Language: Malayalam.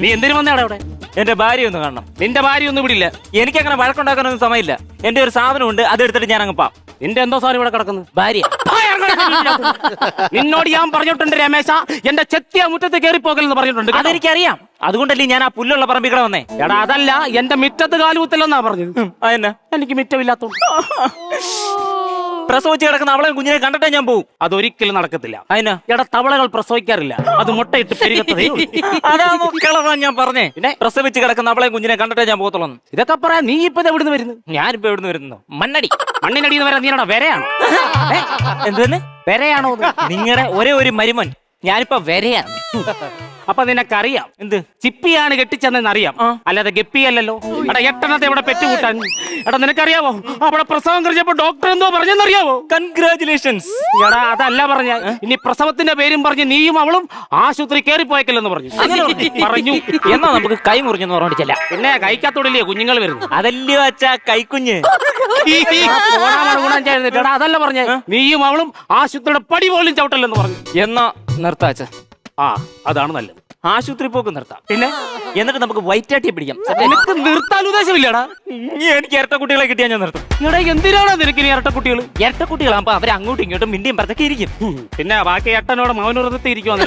നീ എന്തിനു വന്നേടാ അവിടെ? എന്റെ ഭാര്യ ഒന്ന് കാണണം. നിന്റെ ഭാര്യ ഒന്നും വിടില്ല. എനിക്കങ്ങനെ വഴക്കുണ്ടാക്കാനൊന്നും സമയമില്ല. എന്റെ ഒരു സാധനമുണ്ട്, അതെടുത്തിട്ട് ഞാൻ അങ്ങ് പാം. നിന്റെ എന്തോ സാധനം ഇവിടെ കിടക്കുന്നു? ഭാര്യ. നിന്നോട് ഞാൻ പറഞ്ഞിട്ടുണ്ട് രമേശ, എന്റെ ചെത്തിയ മുറ്റത്ത് കയറിപ്പോകലെന്ന് പറഞ്ഞിട്ടുണ്ട്. അതെനിക്കറിയാം. അതുകൊണ്ടല്ലേ ഞാൻ ആ പുല്ലുള്ള പറമ്പിക്കട വന്നേ. എടാ അതല്ല, എന്റെ മിറ്റത്ത് കാലുകുത്തല്ലെന്നാ പറഞ്ഞത്. അതെന്നാ? എനിക്ക് മിറ്റമില്ലാത്തോണ്ട്. പ്രസവിച്ച് കിടക്കുന്ന അവളെ കുഞ്ഞിനെ കണ്ടിട്ടേ ഞാൻ പോവും. അതൊരിക്കലും നടക്കത്തില്ല. അതിനാ? എടാ തവളകൾ പ്രസവിക്കാറില്ല, അത് മുട്ടയിട്ട് പെരുകത്തതേ ഉള്ളൂ. അതാണോ കിളറാൻ ഞാൻ പറഞ്ഞേ. പിന്നെ പ്രസവിച്ച് കിടക്കുന്ന അവളെ കുഞ്ഞിനെ കണ്ടിട്ടേ ഞാൻ പോകത്തുള്ളൂ. ഇതൊക്കെ പറയാ. നീ ഇപ്പൊ എവിടുന്ന് വരുന്നു? ഞാനിപ്പോ എവിടുന്ന് വരുന്നു? മണ്ണടി. മണ്ണിനടിന്ന് വരാൻ നീനടാ വരയാണ്. എന്തെന്ന്? വരയാണോ? നിങ്ങളുടെ ഒരേ ഒരു മരുമൻ. ഞാനിപ്പോ വരയാണ്. അപ്പൊ നിനക്കറിയാം എന്ത്? ചിപ്പിയാണ് കെട്ടിച്ചെന്ന് അറിയാം, അല്ലാതെ ഗപ്പിയല്ലോ. എടാ 8 എവിടെ പെറ്റുകൂട്ടാൻ. എടാ നിനക്കറിയാവോ അവിടെ പ്രസവം കഴിഞ്ഞപ്പോ ഡോക്ടർ എന്തോ പറഞ്ഞെന്നറിയാവോ? കൺഗ്രാചുലേഷൻസ്. എടാ അതല്ല പറഞ്ഞ, ഇനി പ്രസവത്തിന്റെ പേരും പറഞ്ഞ് നീയും അവളും ആശുപത്രി കയറിപ്പോയക്കല്ലെന്ന് പറഞ്ഞു. പറഞ്ഞു. എന്നാ നമുക്ക് കൈ മുറിഞ്ഞെന്ന് പറഞ്ഞിട്ടില്ല. പിന്നെ കൈക്കത്തോടില്ലേ കുഞ്ഞുങ്ങൾ വരുന്നു? അതല്ലയോ അച്ഛാ കൈക്കുഞ്ഞ്. എടാ അതല്ല പറഞ്ഞ, നീയും അവളും ആശുപത്രിയുടെ പടി പോലും ചവിട്ടല്ലെന്ന് പറഞ്ഞു. എന്നാ നിർത്താച്ച. ആ അതാണ് നല്ലത്. ആശുപത്രി പോക്ക് നിർത്താം. പിന്നെ എന്നിട്ട് നമുക്ക് വൈറ്റാട്ടിയെ പിടിക്കാം. നിനക്ക് നിർത്താൻ ഉദ്ദേശമില്ലടാ. എനിക്ക് ഇരട്ട കുട്ടികളെ കിട്ടിയാൽ ഞാൻ നിർത്തും. ഇവിടെ എന്തിനാണ് നിനക്ക് ഇനി ഇരട്ട കുട്ടികൾ? ഇരട്ട കുട്ടികളാകുമ്പോ അവരെ അങ്ങോട്ടും ഇങ്ങോട്ടും മിണ്ടിയും പറഞ്ഞൊക്കെ ഇരിക്കും. പിന്നെ ബാക്കി 8 മൗനവ്രതത്തിൽ ഇരിക്കുവാന്ന്